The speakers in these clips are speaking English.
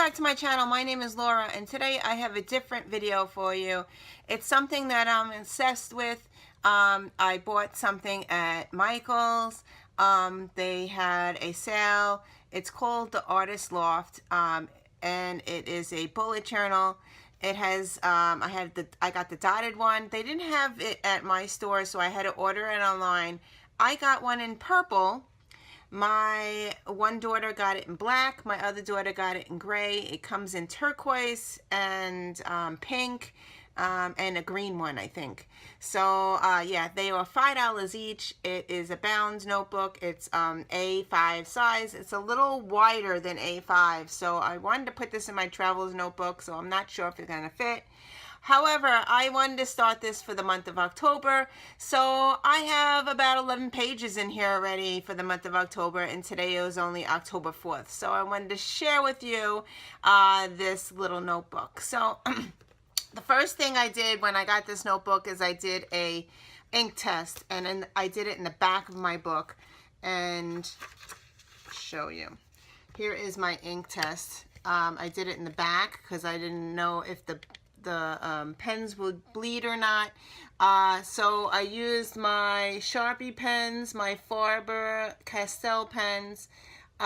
back to my channel. My name is Laura, and today I have a different video for you. It's something that I'm obsessed with. I bought something at Michael's. They had a sale. It's called the Artist Loft, and it is a bullet journal. It has I got the dotted one. They didn't have it at my store, so I had to order it online. I got one in purple. My one daughter got it in black. My other daughter got it in gray. It comes in turquoise and pink and a green one, I think. So yeah, they are $5 each. It is a bound notebook. It's A5 size. It's a little wider than A5. So I wanted to put this in my travels notebook, so I'm not sure if it's going to fit. However, I wanted to start this for the month of October, so I have about 11 pages in here already for the month of October, and today it was only October 4th. So I wanted to share with you this little notebook. So the first thing I did when I got this notebook is I did a ink test, and then I did it in the back of my book, and show you. Here is my ink test. I did it in the back because I didn't know if the pens would bleed or not. So I used my Sharpie pens, my Faber-Castell pens, the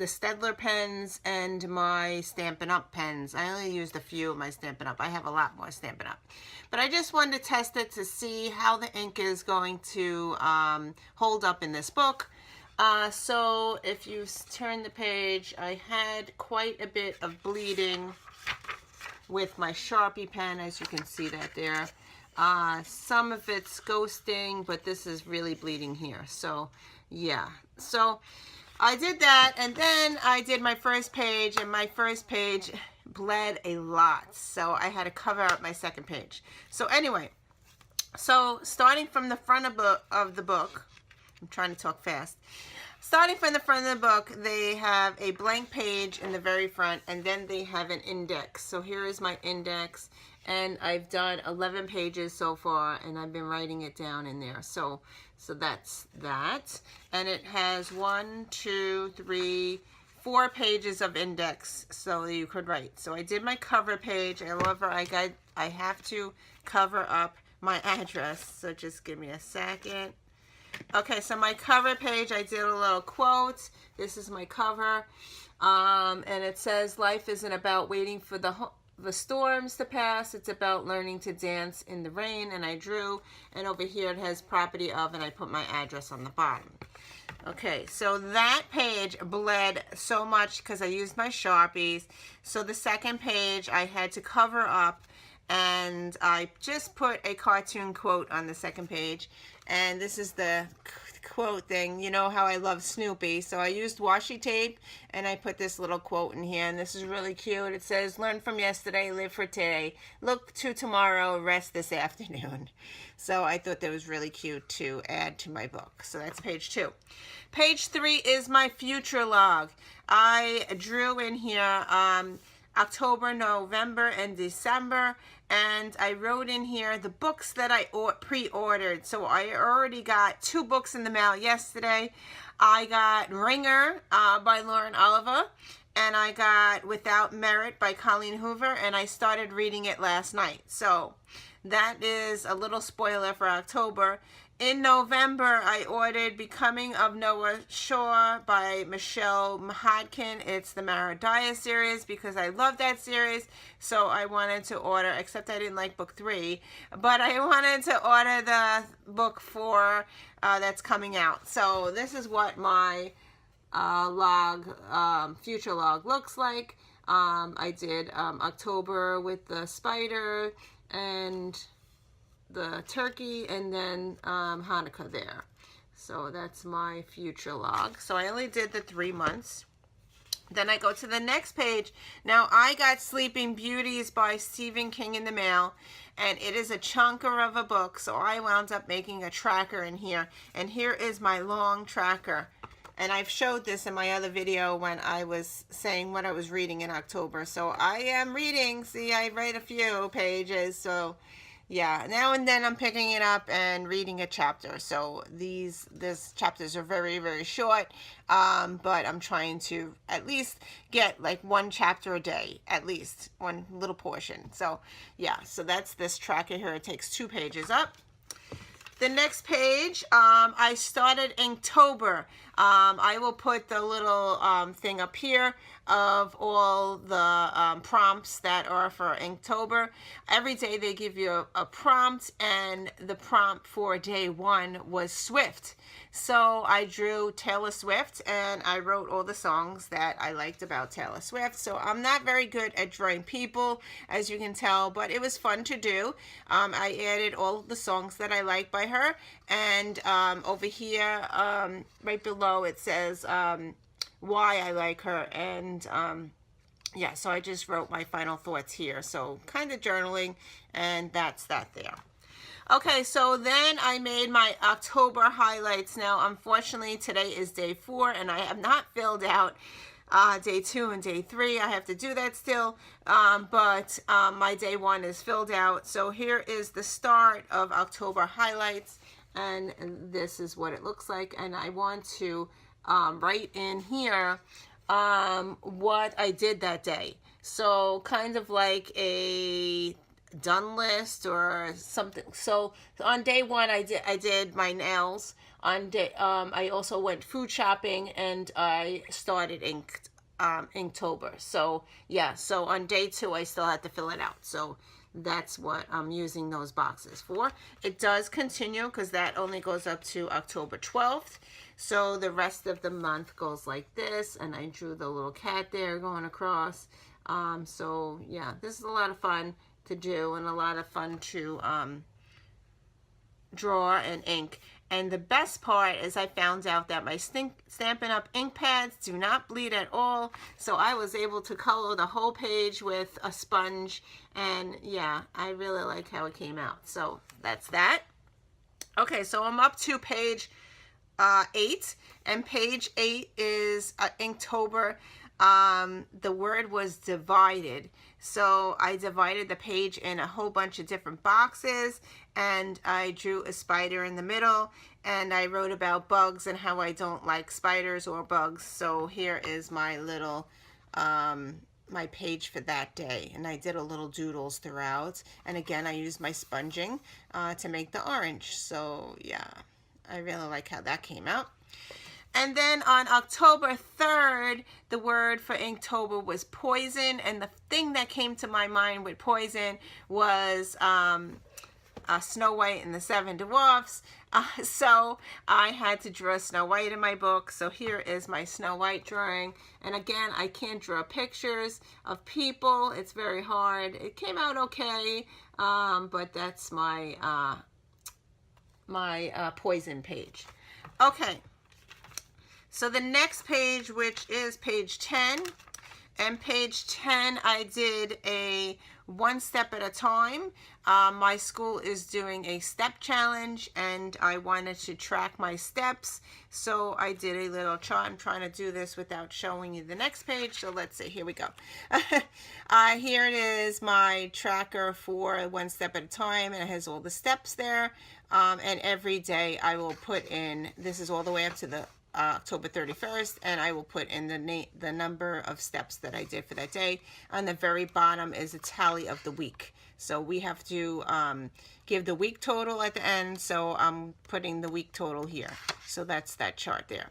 Staedtler pens, and my Stampin' Up pens. I only used a few of my Stampin' Up. I have a lot more Stampin' Up. But I just wanted to test it to see how the ink is going to hold up in this book. So if you turn the page, I had quite a bit of bleeding with my Sharpie pen, as you can see that there. Some of it's ghosting, but this is really bleeding here. So yeah, so I did that, and then I did my first page, and my first page bled a lot. So I had to cover up my second page. So anyway, so starting from the front of the book, I'm trying to talk fast. Starting from the front of the book, they have a blank page in the very front, and then they have an index. So here is my index, and I've done 11 pages so far, and I've been writing it down in there. So that's that. And it has 1, 2, 3, 4 pages of index, so you could write. So I did my cover page. However, I have to cover up my address. So just give me a second. Okay, so my cover page, I did a little quote. This is my cover, and it says, "Life isn't about waiting for the storms to pass. It's about learning to dance in the rain." And I drew, and over here it has property of, and I put my address on the bottom. Okay, so that page bled so much because I used my Sharpies. So the second page I had to cover up, and I just put a cartoon quote on the second page. And this is the quote thing. You know how I love Snoopy. So I used washi tape, and I put this little quote in here. And this is really cute. It says, "Learn from yesterday, live for today. Look to tomorrow, rest this afternoon." So I thought that was really cute to add to my book. So that's page 2. Page 3 is my future log. I drew in here October, November, and December, and I wrote in here the books that I pre-ordered. So I already got 2 books in the mail yesterday. I got Ringer by Lauren Oliver, and I got Without Merit by Colleen Hoover, and I started reading it last night. So that is a little spoiler for October. In November, I ordered Becoming of Noah Shaw by Michelle Hodkin. It's the Mara Dyer series because I love that series. So I wanted to order, except I didn't like book 3, but I wanted to order the book 4 that's coming out. So this is what my future log looks like. I did October with the spider and the turkey, and then Hanukkah there. So that's my future log. So I only did the 3 months. Then I go to the next page. Now I got Sleeping Beauties by Stephen King in the mail, and it is a chunker of a book, so I wound up making a tracker in here. And here is my long tracker. And I've showed this in my other video when I was saying what I was reading in October. So I am reading. See, I read a few pages, so Yeah, now and then I'm picking it up and reading a chapter. So these chapters are very, very short, but I'm trying to at least get like one chapter a day, at least one little portion. So yeah, so that's this tracker here. It takes 2 pages up. The next page, I started Inktober. I will put the little thing up here of all the prompts that are for Inktober. Every day they give you a prompt, and the prompt for day 1 was Swift. So I drew Taylor Swift, and I wrote all the songs that I liked about Taylor Swift. So I'm not very good at drawing people, as you can tell, but it was fun to do. I added all the songs that I like by her, and over here, right below, it says why I like her, and yeah, so I just wrote my final thoughts here. So kind of journaling, and that's that there. Okay, so then I made my October highlights. Now, unfortunately, today is day 4, and I have not filled out day 2 and day 3. I have to do that still, but my day 1 is filled out. So here is the start of October highlights, and this is what it looks like. And I want to write in here what I did that day. So kind of like a done list or something. So on day 1 I did my nails. On day I also went food shopping, and I started Inktober. So yeah, so on day 2 I still had to fill it out. So that's what I'm using those boxes for. It does continue because that only goes up to October 12th. So the rest of the month goes like this, and I drew the little cat there going across. So yeah, this is a lot of fun to do, and a lot of fun to draw and ink. And the best part is I found out that my Stampin' Up! Ink pads do not bleed at all. So I was able to color the whole page with a sponge. And yeah, I really like how it came out. So that's that. Okay, so I'm up to page 8. And page 8 is Inktober. The word was divided. So I divided the page in a whole bunch of different boxes, and I drew a spider in the middle, and I wrote about bugs and how I don't like spiders or bugs. So here is my little my page for that day, and I did a little doodles throughout, and again I used my sponging to make the orange. So yeah, I really like how that came out. And then on October 3rd, the word for Inktober was poison. And the thing that came to my mind with poison was Snow White and the 7 Dwarfs. So I had to draw Snow White in my book. So here is my Snow White drawing. And again, I can't draw pictures of people. It's very hard. It came out okay, but that's my, my poison page. Okay. So the next page, which is page 10, and page 10, I did a 1 step at a time. My school is doing a step challenge, and I wanted to track my steps. So I did a little chart. I'm trying to do this without showing you the next page. So let's see, here we go. Here it is, my tracker for 1 step at a time, and it has all the steps there. And every day I will put in, this is all the way up to the October 31st, and I will put in the number of steps that I did for that day. On the very bottom is a tally of the week. So we have to give the week total at the end, so I'm putting the week total here. So that's that chart there.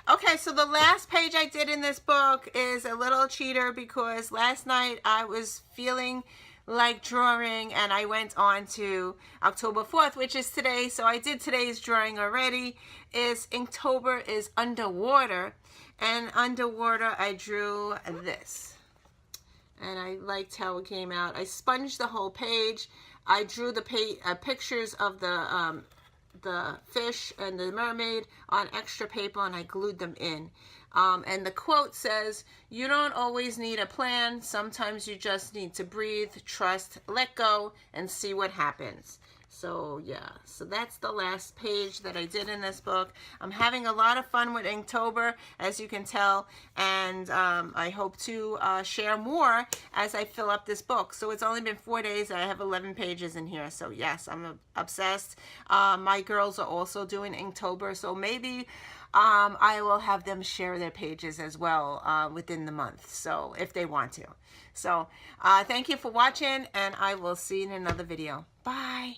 Okay, so the last page I did in this book is a little cheater because last night I was feeling like drawing, and I went on to October 4th, which is today. So I did today's drawing already. Inktober is underwater, and underwater I drew this, and I liked how it came out. I sponged the whole page. I drew the pictures of the fish and the mermaid on extra paper, and I glued them in. And the quote says, "You don't always need a plan. Sometimes you just need to breathe, trust, let go, and see what happens." So yeah, so that's the last page that I did in this book. I'm having a lot of fun with Inktober, as you can tell, and I hope to share more as I fill up this book. So it's only been 4 days. I have 11 pages in here. So yes, I'm obsessed. My girls are also doing Inktober, so maybe I will have them share their pages as well within the month, so if they want to. So thank you for watching, and I will see you in another video. Bye.